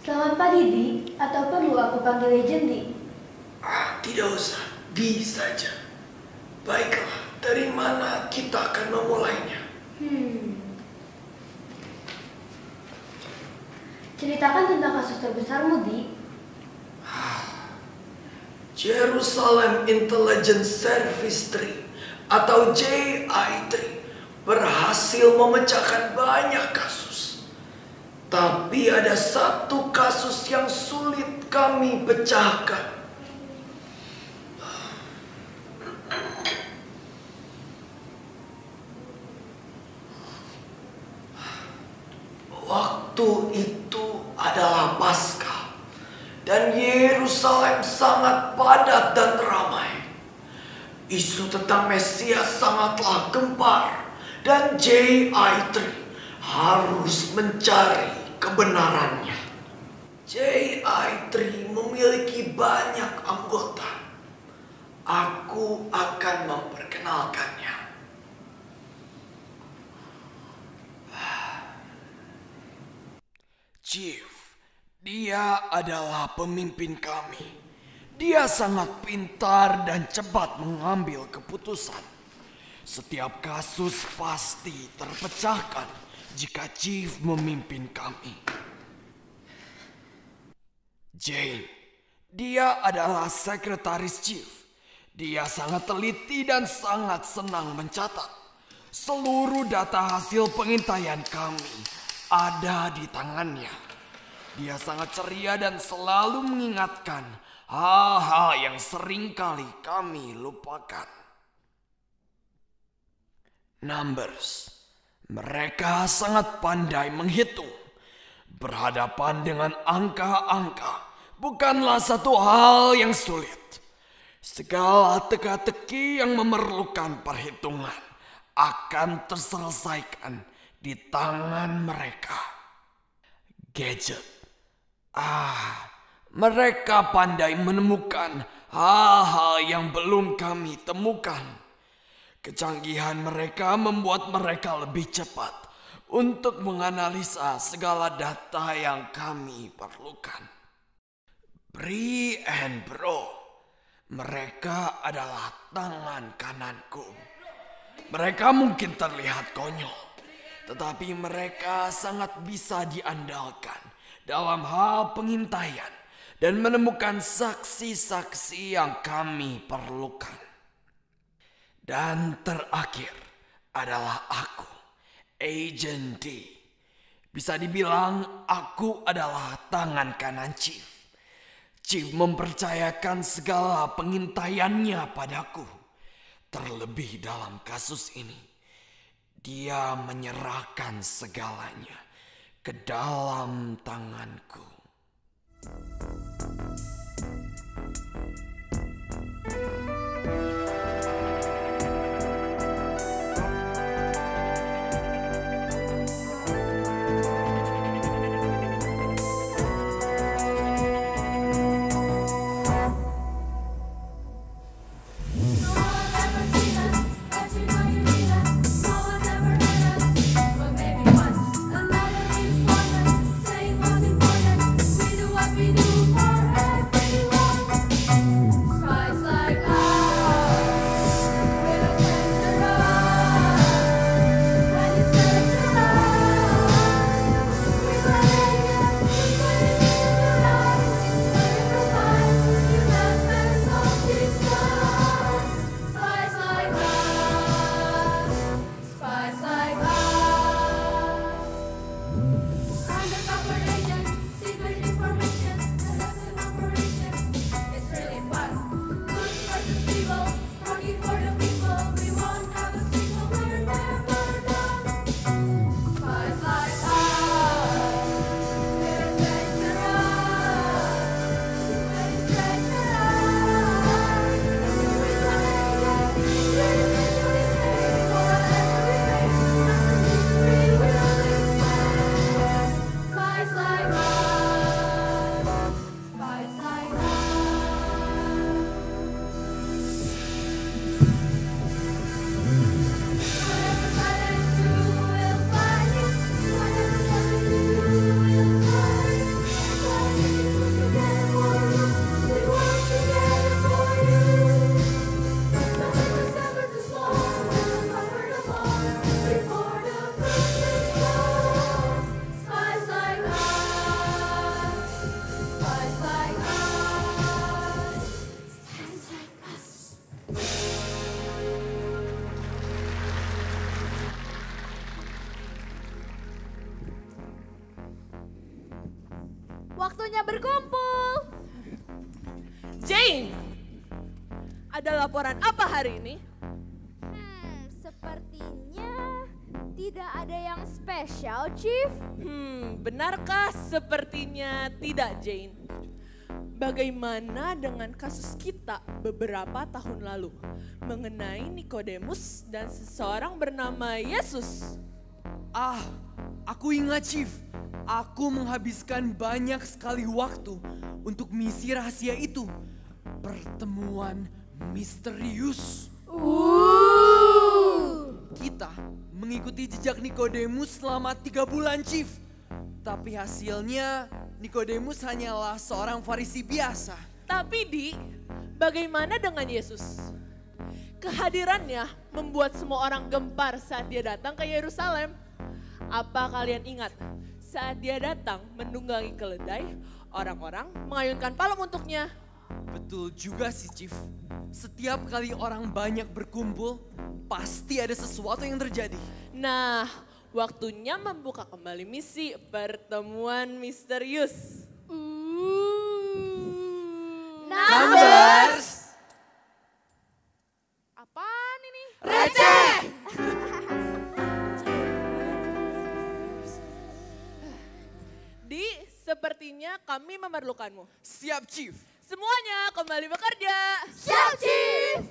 Selamat pagi, Di. Atau perlu aku panggil Legend, Di? Tidak usah, Di saja. Baiklah, dari mana kita akan memulainya? Ceritakan tentang kasus terbesarmu, Di. Jerusalem Intelligence Service 3 atau JI3 berhasil memecahkan banyak kasus. Tapi ada satu kasus yang sulit kami pecahkan. Waktu itu adalah Paskah dan Yerusalem sangat padat dan ramai. Isu tentang Mesias sangatlah gempar dan JI3 harus mencari kebenarannya. JI3 memiliki banyak anggota. Aku akan memperkenalkannya. Chief, dia adalah pemimpin kami. Dia sangat pintar dan cepat mengambil keputusan. Setiap kasus pasti terpecahkan jika Chief memimpin kami. Jane, dia adalah sekretaris Chief. Dia sangat teliti dan sangat senang mencatat. Seluruh data hasil pengintaian kami ada di tangannya. Dia sangat ceria dan selalu mengingatkan hal-hal yang sering kali kami lupakan. Numbers. Mereka sangat pandai menghitung. Berhadapan dengan angka-angka bukanlah satu hal yang sulit. Segala teka-teki yang memerlukan perhitungan akan terselesaikan di tangan mereka. Gadget. Mereka pandai menemukan hal-hal yang belum kami temukan. Kecanggihan mereka membuat mereka lebih cepat untuk menganalisa segala data yang kami perlukan. Bri and Bro. Mereka adalah tangan kananku. Mereka mungkin terlihat konyol, tetapi mereka sangat bisa diandalkan dalam hal pengintaian dan menemukan saksi-saksi yang kami perlukan. Dan terakhir adalah aku, Agent D. Bisa dibilang aku adalah tangan kanan Chief. Chief mempercayakan segala pengintaiannya padaku. Terlebih dalam kasus ini, dia menyerahkan segalanya ke dalam tanganku. waktunya berkumpul. Jane, ada laporan apa hari ini? Sepertinya tidak ada yang spesial, Chief. Benarkah sepertinya tidak, Jane? Bagaimana dengan kasus kita beberapa tahun lalu mengenai Nikodemus dan seseorang bernama Yesus? Aku ingat, Chief. Aku menghabiskan banyak sekali waktu untuk misi rahasia itu. Pertemuan misterius. Kita mengikuti jejak Nikodemus selama 3 bulan, Chief. Tapi hasilnya Nikodemus hanyalah seorang Farisi biasa. Tapi Di, bagaimana dengan Yesus? Kehadirannya membuat semua orang gempar saat dia datang ke Yerusalem. Apa kalian ingat? Saat dia datang menunggangi keledai, orang-orang mengayunkan palem untuknya. Betul juga sih, Chief. Setiap kali orang banyak berkumpul, pasti ada sesuatu yang terjadi. Nah, waktunya membuka kembali misi pertemuan misterius. Numbers. Apaan ini? Receh! Di, sepertinya kami memerlukanmu. Siap, Chief. Semuanya kembali bekerja. Siap, Chief.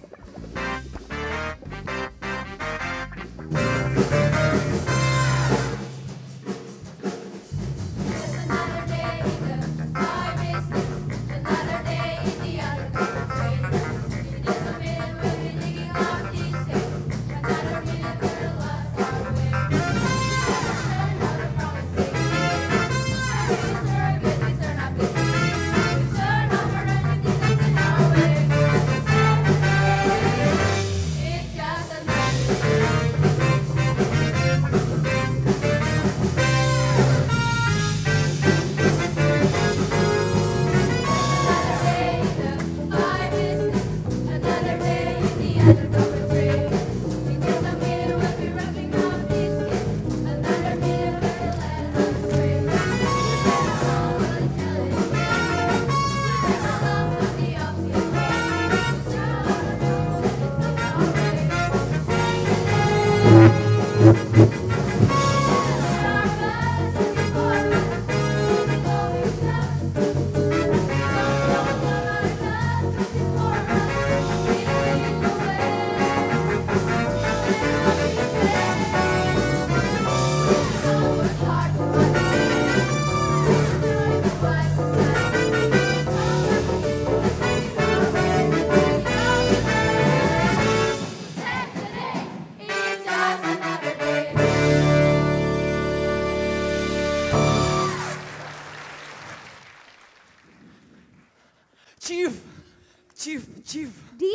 Chief. Di,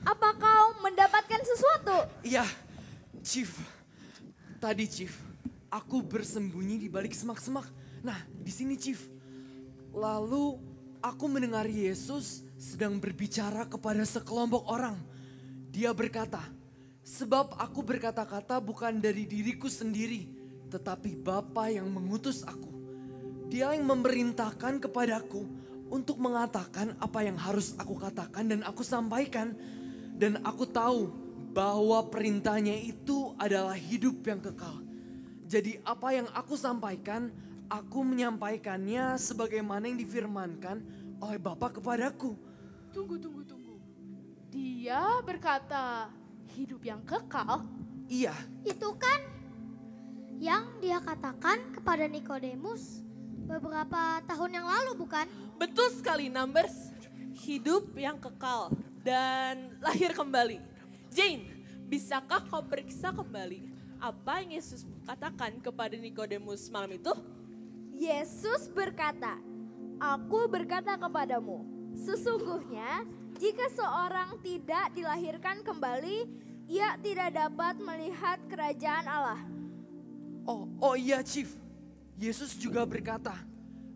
apa kau mendapatkan sesuatu? Iya, Chief. Tadi, Chief, aku bersembunyi di balik semak-semak. Nah, di sini, Chief. Lalu aku mendengar Yesus sedang berbicara kepada sekelompok orang. Dia berkata, "Sebab aku berkata-kata bukan dari diriku sendiri, tetapi Bapa yang mengutus aku. Dia yang memerintahkan kepadaku untuk mengatakan apa yang harus aku katakan dan aku sampaikan. Dan aku tahu bahwa perintahnya itu adalah hidup yang kekal. Jadi apa yang aku sampaikan, aku menyampaikannya sebagaimana yang difirmankan oleh Bapa kepadaku." Tunggu. Dia berkata hidup yang kekal. Iya, Itu kan yang dia katakan kepada Nikodemus beberapa tahun yang lalu, bukan? Betul sekali, Numbers. Hidup yang kekal dan lahir kembali. Jane, bisakah kau periksa kembali apa yang Yesus katakan kepada Nikodemus malam itu? Yesus berkata, "Aku berkata kepadamu, sesungguhnya jika seorang tidak dilahirkan kembali, ia tidak dapat melihat kerajaan Allah." oh iya, Chief. Yesus juga berkata,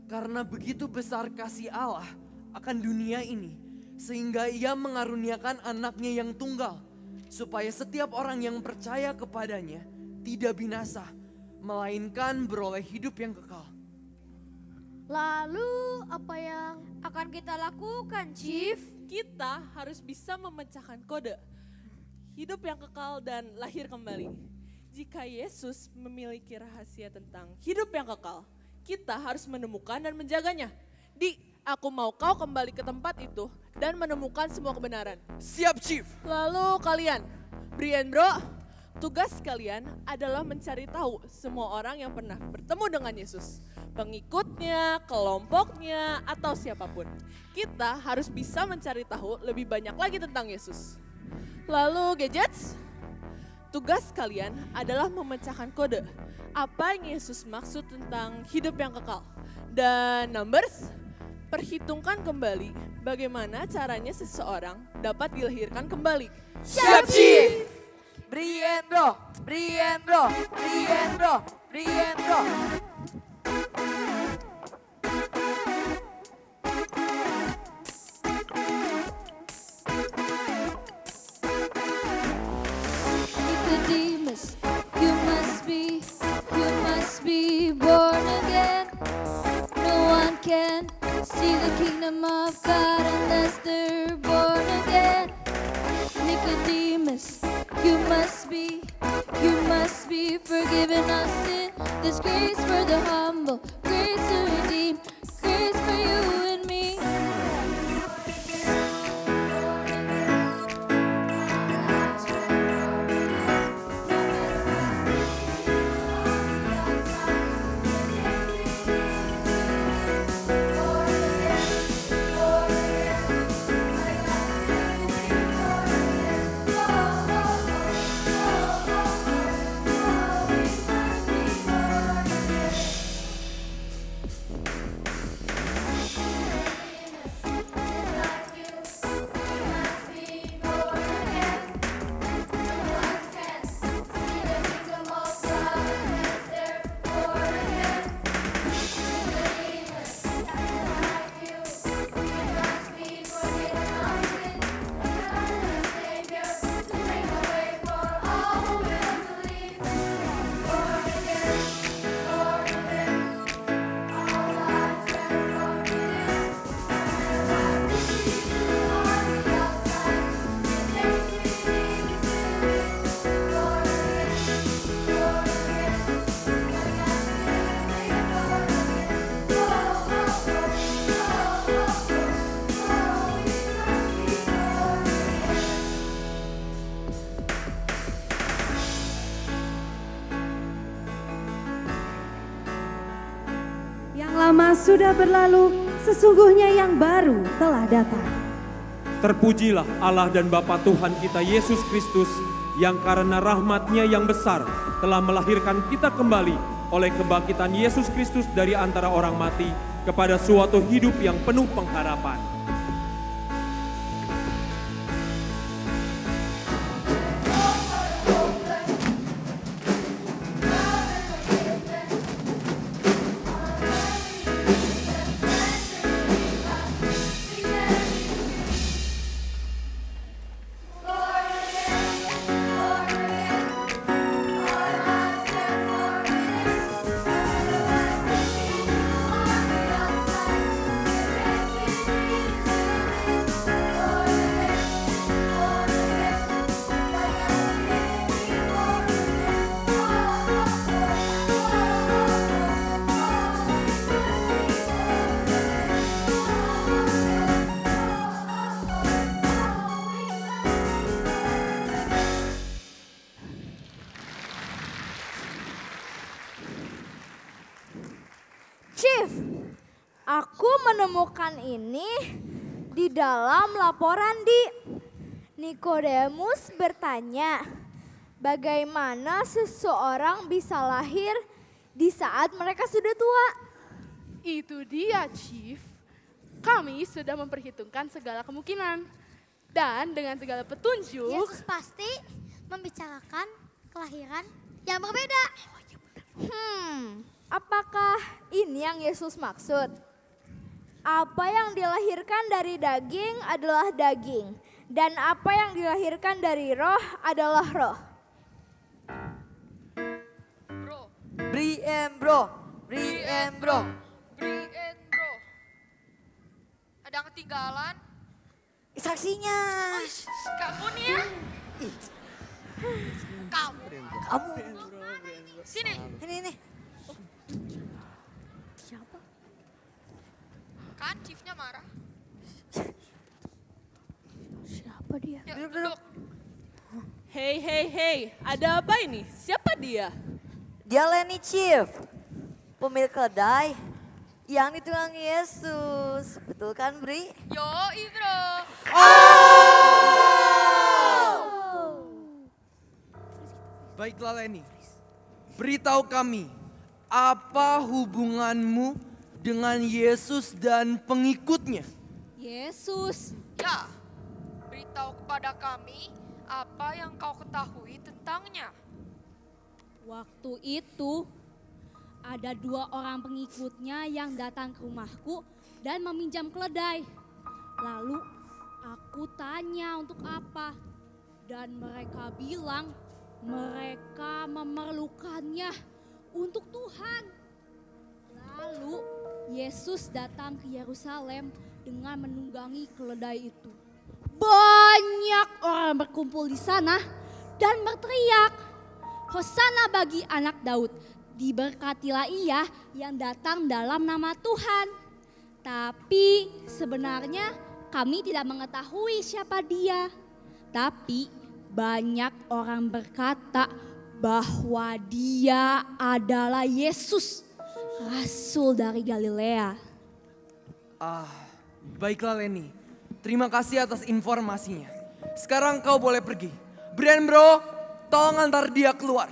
karena begitu besar kasih Allah akan dunia ini, sehingga ia mengaruniakan anaknya yang tunggal, supaya setiap orang yang percaya kepadanya tidak binasa, melainkan beroleh hidup yang kekal. Lalu apa yang Akan kita lakukan, Chief. Kita harus bisa memecahkan kode. Hidup yang kekal dan lahir kembali. Jika Yesus memiliki rahasia tentang hidup yang kekal, kita harus menemukan dan menjaganya. Aku mau kau kembali ke tempat itu dan menemukan semua kebenaran. Siap, Chief. Lalu kalian, Brian bro, tugas kalian adalah mencari tahu semua orang yang pernah bertemu dengan Yesus. Pengikutnya, kelompoknya, atau siapapun. Kita harus bisa mencari tahu lebih banyak lagi tentang Yesus. Lalu gadgets, tugas kalian adalah memecahkan kode. Apa yang Yesus maksud tentang hidup yang kekal. Dan numbers, perhitungkan kembali bagaimana caranya seseorang dapat dilahirkan kembali. Siap, Chief. Brian bro, Brian bro, Brian bro, Brian bro. Nicodemus, you must be born again. No one can see the kingdom of God unless they're born again. Nicodemus, you must be forgiven of sin. There's grace for the humble, grace to redeem, grace for you and me. Lama sudah berlalu, sesungguhnya yang baru telah datang. Terpujilah Allah dan Bapa Tuhan kita Yesus Kristus, yang karena rahmat-Nya yang besar telah melahirkan kita kembali oleh kebangkitan Yesus Kristus dari antara orang mati kepada suatu hidup yang penuh pengharapan. Chief, aku menemukan ini di dalam laporan di Nikodemus bertanya, bagaimana seseorang bisa lahir di saat mereka sudah tua? Itu dia, Chief. Kami sudah memperhitungkan segala kemungkinan. Dan dengan segala petunjuk, Yesus pasti membicarakan kelahiran yang berbeda. Apakah ini yang Yesus maksud? Apa yang dilahirkan dari daging adalah daging, dan apa yang dilahirkan dari roh adalah roh. Brian bro, Brian bro, Brian kegagalan. Saksinya. Kamu nih ya. Kamu. Sini. Ini. Siapa? Kan Chiefnya marah. Siapa dia? Yuk, duduk. Hei, ada apa ini? Siapa dia? Dia Lenny Chief, pemilik kedai yang ditunggangi Yesus. Betul kan, Bri? Yoi bro. Baiklah Lenny, beritahu kami, apa hubunganmu dengan Yesus dan pengikutnya? Yesus. Ya, beritahu kepada kami apa yang kau ketahui tentangnya. Waktu itu ada 2 orang pengikutnya yang datang ke rumahku dan meminjam keledai. Lalu aku tanya untuk apa dan mereka bilang mereka memerlukannya untuk Tuhan. Lalu Yesus datang ke Yerusalem dengan menunggangi keledai itu. Banyak orang berkumpul di sana dan berteriak, "Hosana bagi anak Daud, diberkatilah ia yang datang dalam nama Tuhan." Tapi sebenarnya kami tidak mengetahui siapa dia. Tapi banyak orang berkata bahwa dia adalah Yesus, Rasul dari Galilea. Baiklah Lenny, terima kasih atas informasinya. Sekarang kau boleh pergi. Brian bro, tolong antar dia keluar.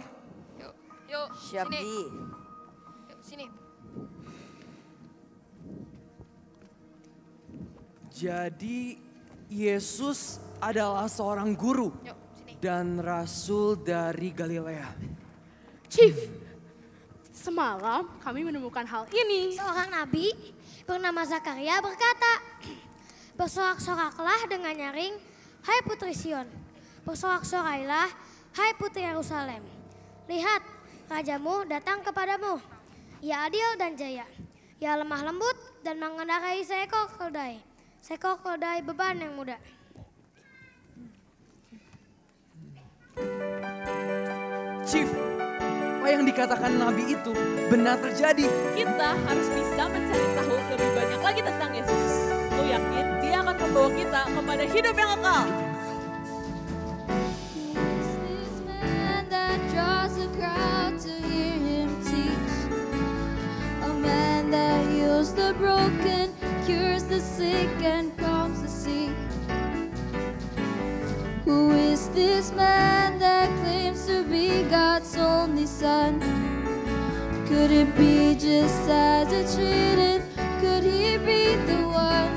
Yuk, Siap, sini. Bi. Yuk, sini. Jadi Yesus adalah seorang guru Yuk, sini. dan rasul dari Galilea. Chief, semalam kami menemukan hal ini. Seorang nabi bernama Zakaria berkata, "Bersorak-soraklah dengan nyaring, hai putri Sion. Bersorak-sorailah, hai putri Yerusalem. Lihat, rajamu datang kepadamu. Ia adil dan jaya. Ia lemah lembut dan mengendarai seekor keledai. Seekor keledai beban yang muda." Chief, apa yang dikatakan Nabi itu benar terjadi. Kita harus bisa mencari tahu lebih banyak lagi tentang Yesus. Aku yakin dia akan membawa kita kepada hidup yang kekal. The broken, cures the sick and calms the sea. Who is this man that claims to be God's only son? Could it be just as it's written? Could he be the one?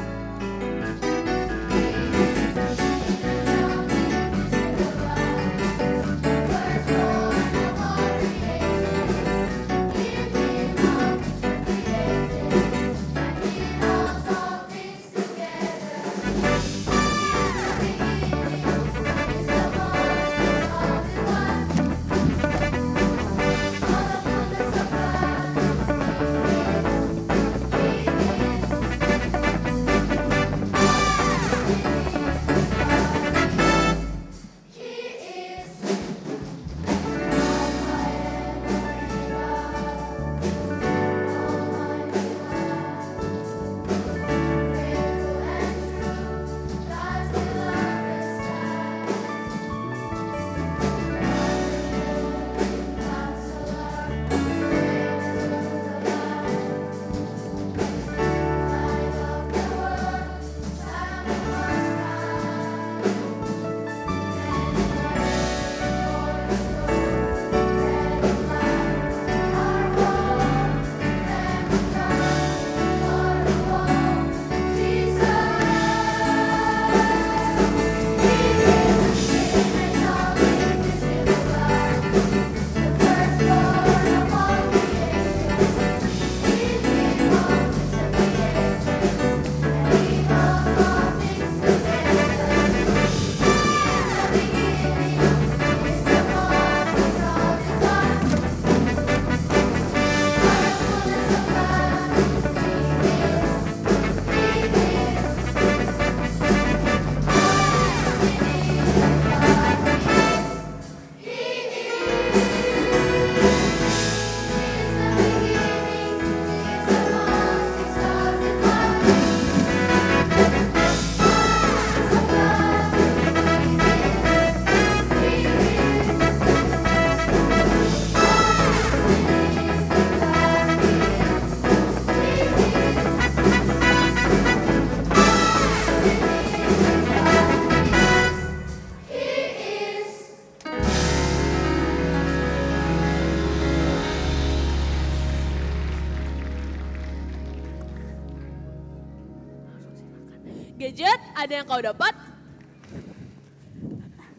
Gadget, ada yang kau dapat?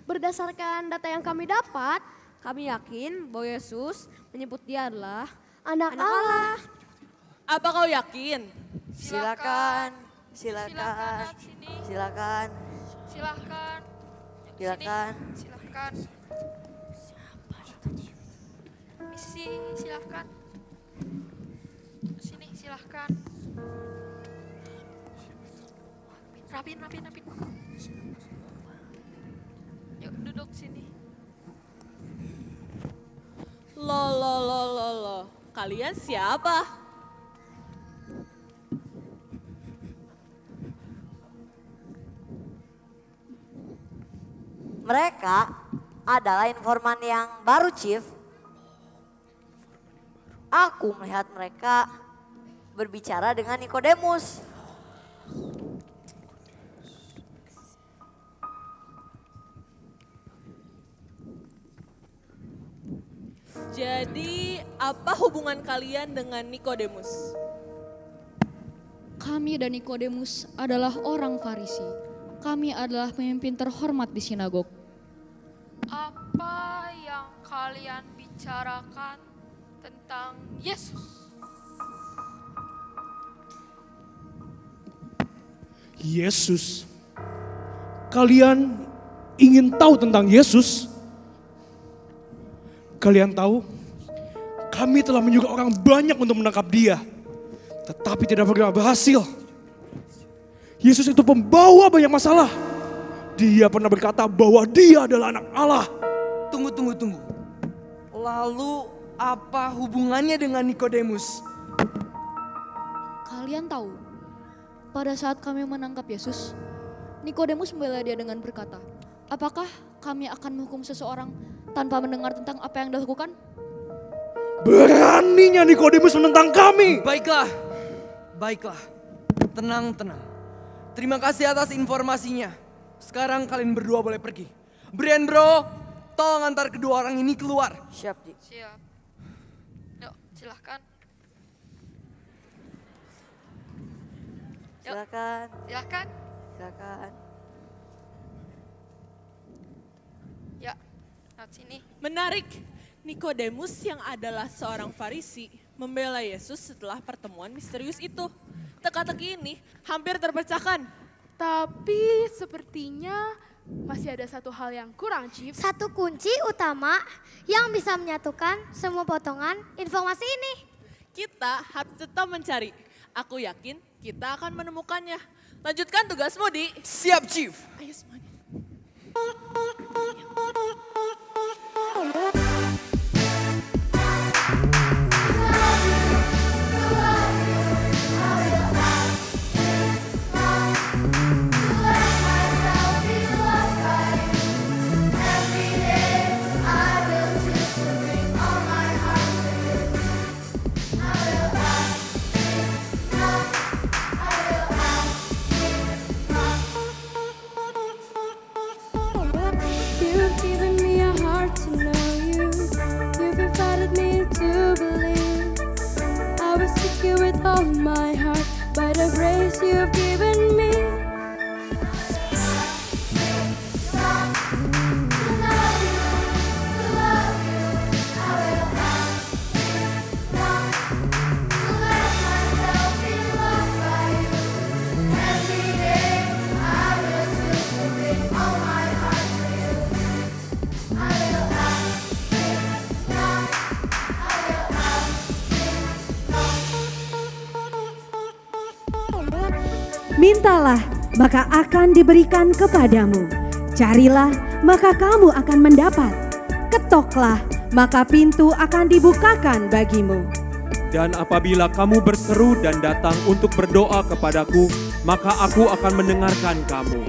Berdasarkan data yang kami dapat, kami yakin bahwa Yesus menyebut dia adalah anak Allah. Apa kau yakin? Silakan. Silakan. Misi, silakan. Sini, silakan. Rapin. Yuk, duduk sini. Loh. Kalian siapa? Mereka adalah informan yang baru, Chief. Aku melihat mereka berbicara dengan Nikodemus. Jadi, apa hubungan kalian dengan Nikodemus? Kami dan Nikodemus adalah orang Farisi. Kami adalah pemimpin terhormat di sinagog. Apa yang kalian bicarakan tentang Yesus? Yesus. Kalian ingin tahu tentang Yesus? Kalian tahu, kami telah menyuruh orang banyak untuk menangkap dia. Tetapi tidak pernah berhasil. Yesus itu pembawa banyak masalah. Dia pernah berkata bahwa dia adalah anak Allah. Tunggu. Lalu apa hubungannya dengan Nikodemus? Kalian tahu, pada saat kami menangkap Yesus, Nikodemus membela dia dengan berkata, apakah kami akan menghukum seseorang tanpa mendengar tentang apa yang dilakukan? Beraninya Nikodemus menentang kami. Baiklah. Tenang. Terima kasih atas informasinya. Sekarang kalian berdua boleh pergi. Brian bro, tolong antar kedua orang ini keluar. Siap. Yuk, silahkan. Silakan. Ya, lewat sini. Menarik, Nikodemus yang adalah seorang Farisi membela Yesus setelah pertemuan misterius itu. Teka-teki ini hampir terpecahkan. Tapi sepertinya masih ada satu hal yang kurang, Chief. Satu kunci utama yang bisa menyatukan semua potongan informasi ini. Kita harus tetap mencari. Aku yakin kita akan menemukannya. Lanjutkan tugasmu, Di. Siap, Chief. Ayo semuanya. You've given me a heart to know you. You've invited me to believe. I will seek you with all my heart by the grace you've given me. Mintalah, maka akan diberikan kepadamu. Carilah, maka kamu akan mendapat. Ketoklah, maka pintu akan dibukakan bagimu. Dan apabila kamu berseru dan datang untuk berdoa kepadaku, maka aku akan mendengarkan kamu.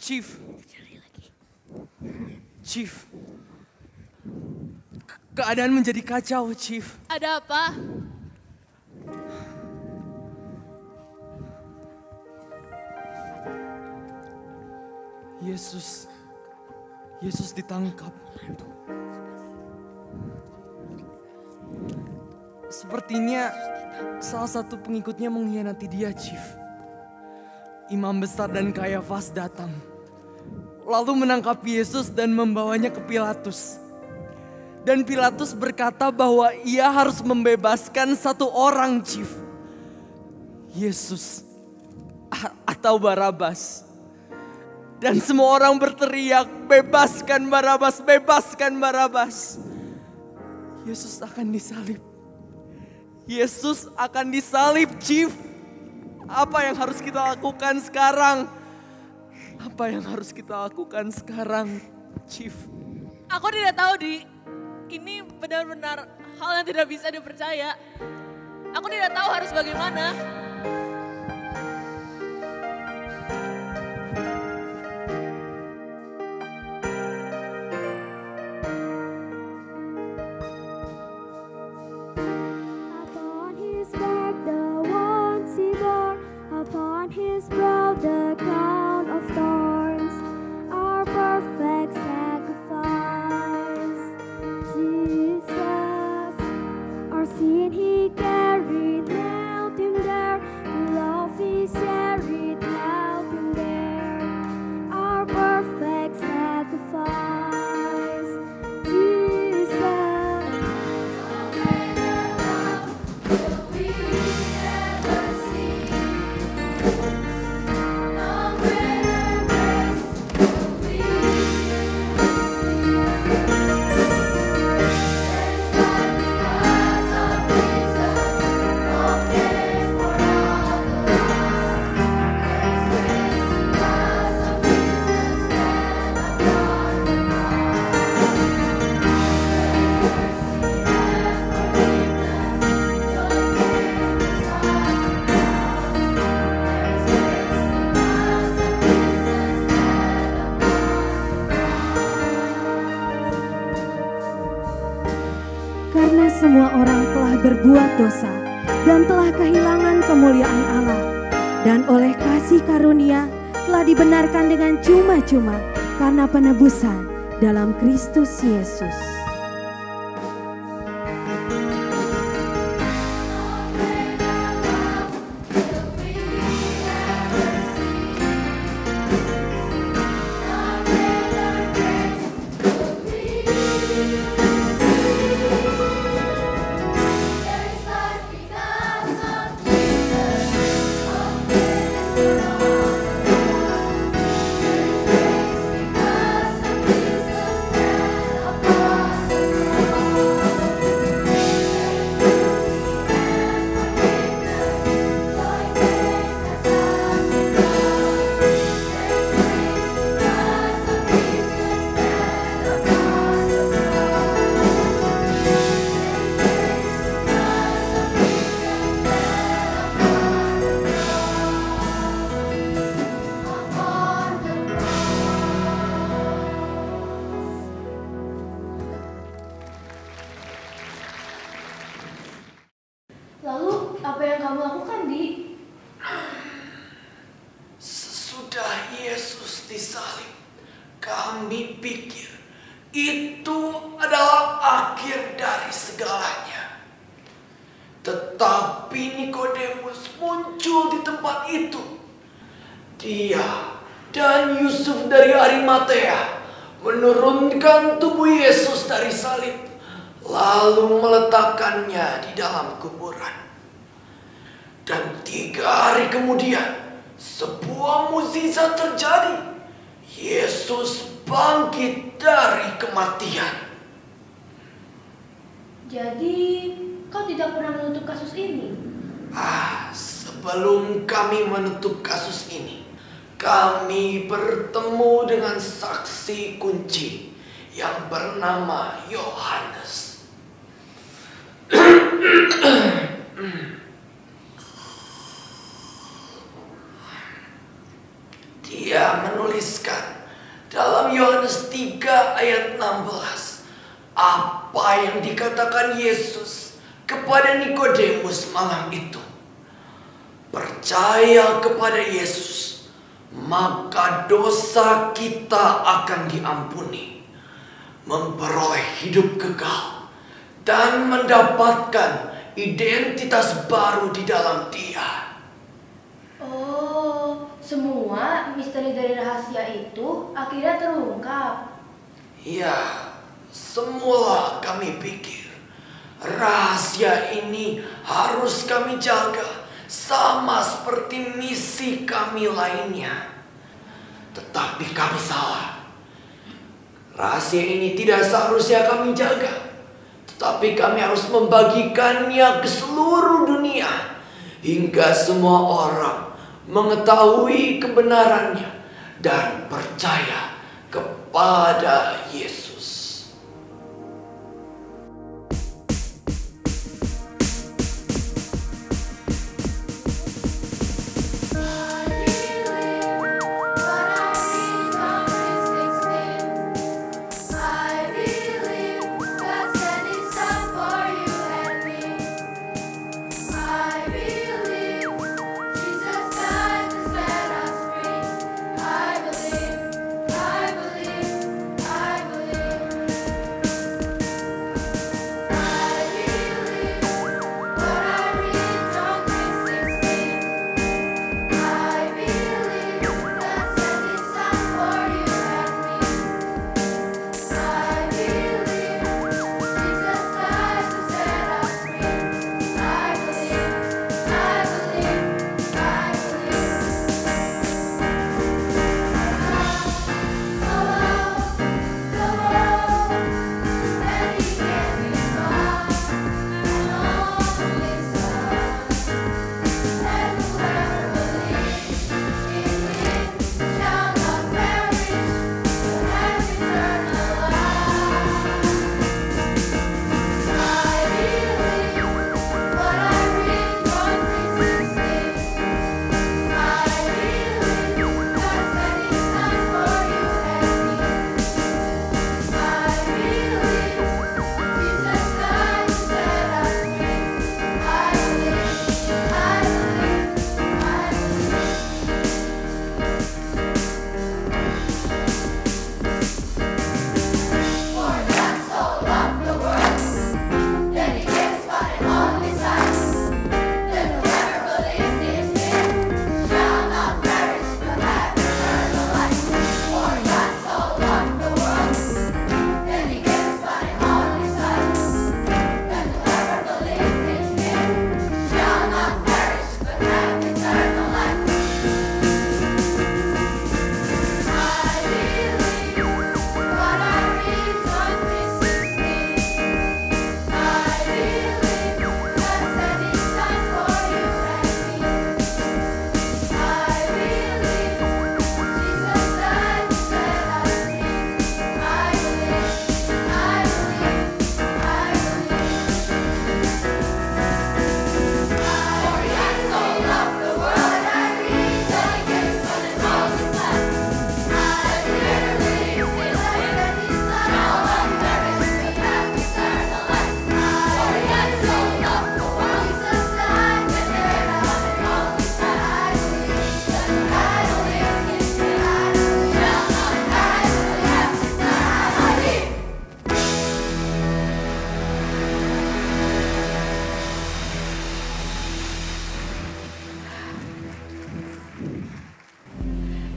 Chief. Keadaan menjadi kacau, Chief. Ada apa? Yesus ditangkap. Sepertinya salah satu pengikutnya mengkhianati dia, Chief. Imam besar dan Kayafas datang, lalu menangkap Yesus dan membawanya ke Pilatus. Dan Pilatus berkata bahwa ia harus membebaskan satu orang, Chief. Yesus atau Barabas. Dan semua orang berteriak, bebaskan Barabas, bebaskan Barabas. Yesus akan disalib. Yesus akan disalib, Chief. Apa yang harus kita lakukan sekarang? Apa yang harus kita lakukan sekarang, Chief? Aku tidak tahu, Di. Ini benar-benar hal yang tidak bisa dipercaya. Aku tidak tahu harus bagaimana. Upon his back the wounds he bore, upon his brow the crown of thorns, our perfect sacrifice. Jesus, our sin he carried, nailed him there, the love he shared, held him there, our perfect sacrifice. Jesus. Karena semua orang telah berbuat dosa dan telah kehilangan kemuliaan Allah, dan oleh kasih karunia telah dibenarkan dengan cuma-cuma karena penebusan dalam Kristus Yesus. Lalu apa yang kamu lakukan, Di? Sesudah Yesus disalib, kami pikir itu adalah akhir dari segalanya. Tetapi Nikodemus muncul di tempat itu. Dia dan Yusuf dari Arimatea menurunkan tubuh Yesus dari salib, lalu meletakkannya di dalam kuburan. Dan 3 hari kemudian, sebuah mukjizat terjadi. Yesus bangkit dari kematian. Jadi, kau tidak pernah menutup kasus ini? Sebelum kami menutup kasus ini, kami bertemu dengan saksi kunci yang bernama Yohanes. Dia menuliskan dalam Yohanes 3 ayat 16 apa yang dikatakan Yesus kepada Nikodemus malam itu. Percaya kepada Yesus, maka dosa kita akan diampuni, memperoleh hidup kekal, dan mendapatkan identitas baru di dalam Dia. Oh, semua misteri dari rahasia itu akhirnya terungkap. Ya, semula kami pikir rahasia ini harus kami jaga sama seperti misi kami lainnya. Tetapi kami salah. Rahasia ini tidak seharusnya kami jaga, tetapi kami harus membagikannya ke seluruh dunia hingga semua orang mengetahui kebenarannya dan percaya kepada Yesus.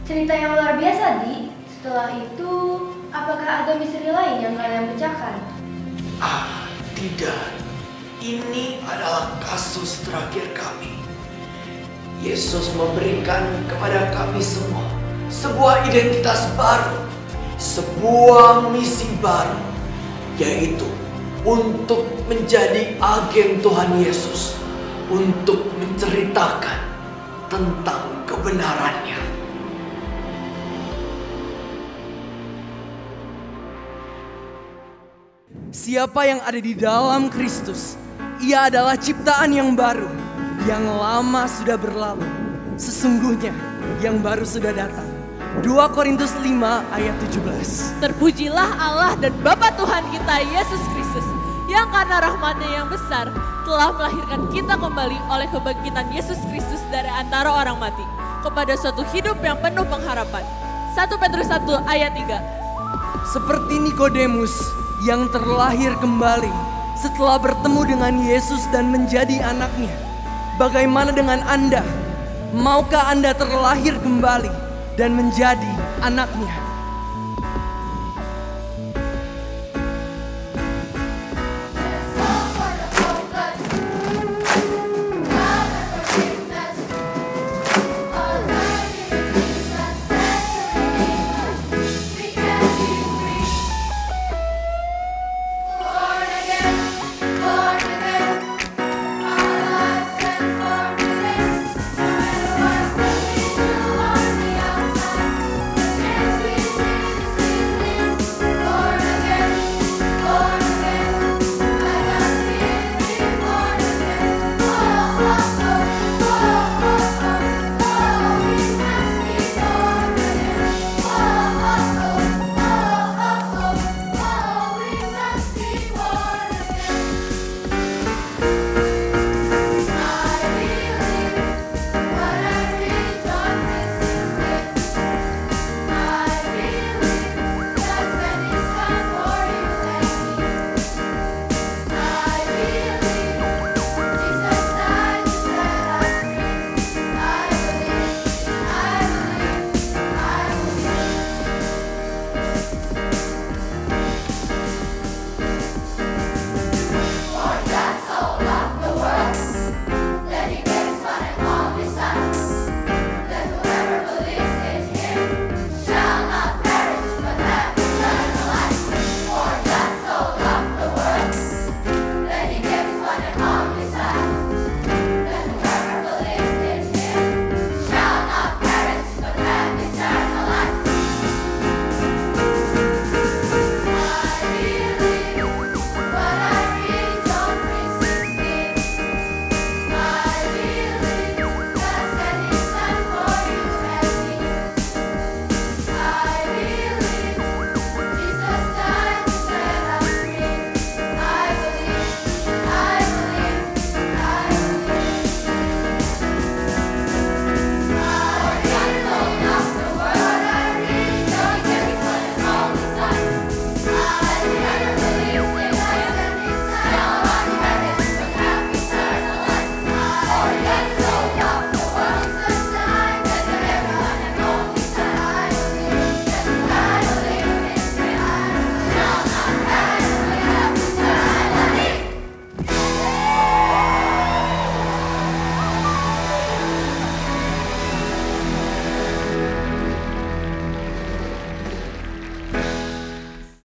Cerita yang luar biasa, Di. Setelah itu, apakah ada misteri lain yang kalian pecahkan? Tidak. Ini adalah kasus terakhir kami. Yesus memberikan kepada kami semua sebuah identitas baru, sebuah misi baru, yaitu untuk menjadi agen Tuhan Yesus, untuk menceritakan tentang kebenarannya. Siapa yang ada di dalam Kristus, ia adalah ciptaan yang baru. Yang lama sudah berlalu. Sesungguhnya yang baru sudah datang. 2 Korintus 5 ayat 17. Terpujilah Allah dan Bapa Tuhan kita Yesus Kristus, yang karena rahmat-Nya yang besar telah melahirkan kita kembali oleh kebangkitan Yesus Kristus dari antara orang mati kepada suatu hidup yang penuh pengharapan. 1 Petrus 1 ayat 3. Seperti Nikodemus yang terlahir kembali setelah bertemu dengan Yesus dan menjadi anaknya. Bagaimana dengan Anda? Maukah Anda terlahir kembali dan menjadi anaknya?